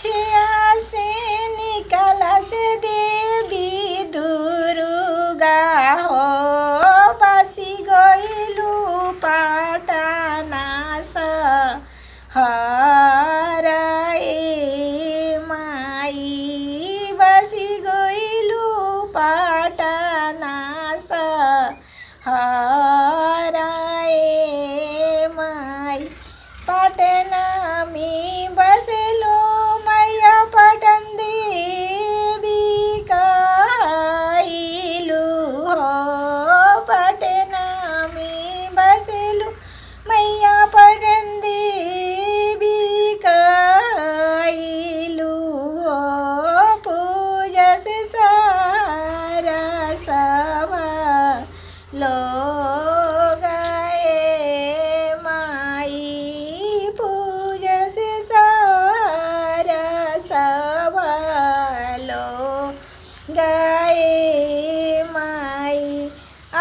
छेया से निकला से देवी दुर्गा हो बसी गइलु पटना सहर माई बसी गइलु पटना सहर माई पटना में बसलो मैया पटन देवी कइलु हो पटना में बसलो मैया पटन देवी कइलु हो पूजा से सारा सभा लोग गए माई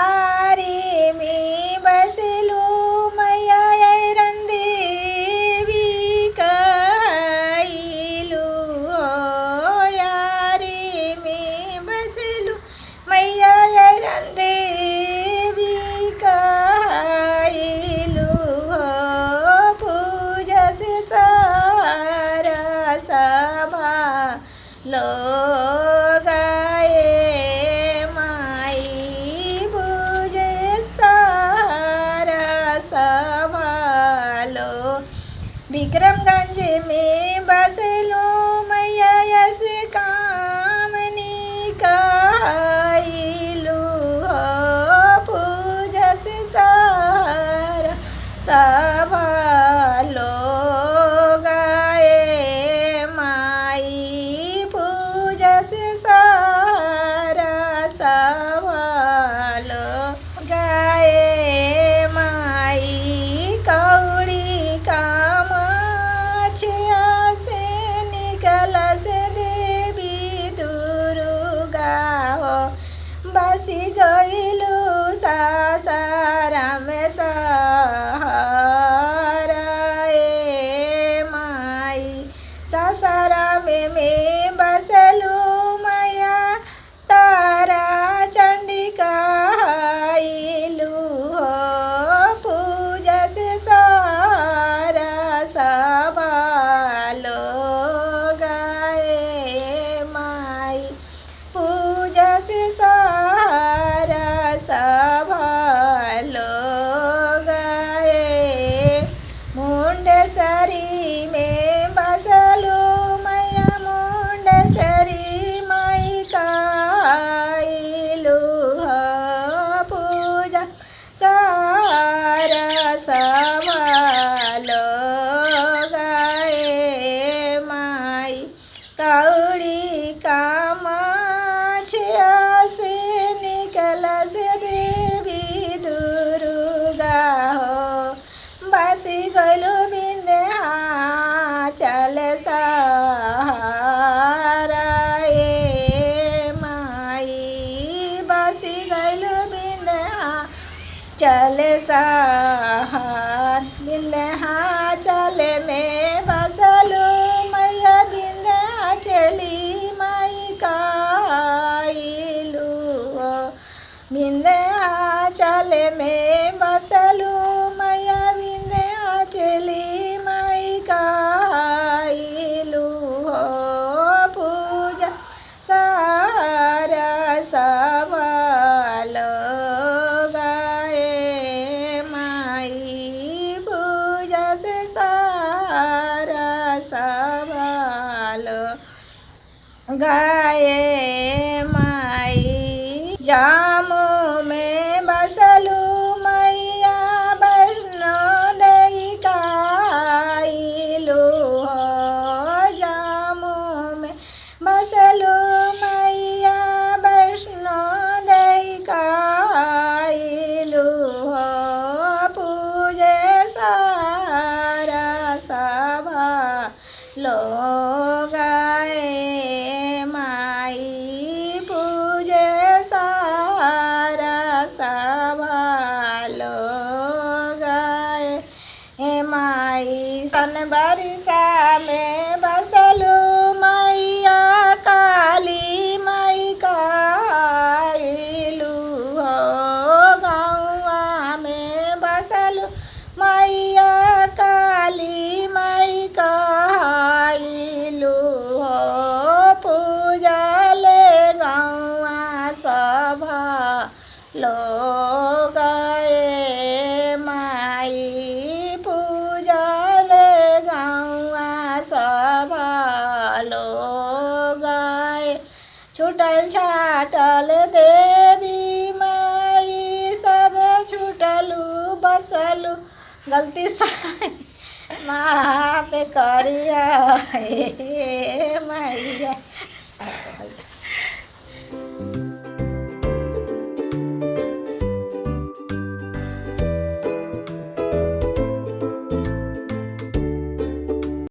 आरे में बसलो मैया ऐरन देवी कइलु हो आरे में बसलो मैया ऐरन देवी कइलु हो पूजा से सारा सभा लोग विक्रमगंज में बसलो मैया यस कामनी कइलु हो पूजा से सारा सभा लोग माई पूजा से सारा सभा लोग माई कौड़ी छेया से निकला से देवी दुर्गा हो बसी गइलु सासाराम सहर माई सासाराम में बसलु मैया तारा चंडी कइलु हो पूजा से सारा सभा लोग माई पूजा से सारा सभा लोग मुंडेसरी में बसलु मैया मुंडेसरी माई कइलु हो पूजा सारा सभा लोग माई कौड़ी छेया से निकला से देवी दुर्गा हो बसी गइलु विंध्याचल सहारा माई बसी गइलु विंध्याचल सहार विंध्याचल में बसलु मैया विंध्याचली माई कइलु हो विंध्याचल में बसलु मैया विंध्याचली माई कइलु हो पूजा सारा सभा लोग माई पूजा से सारा सभा लोग माई जामो में बसलु मैया वैष्णो देवी कइलु हो जामो में बसलु मैया वैष्णो देवी कइलु हो पूजे सारा सभा लोग माई पूजे सारा सभा लोग माई सन बरिसा में बसलु गए। छूटल छाटल देवी माई सब छूटलू बसलू गलती से माफ करिया हे मैया।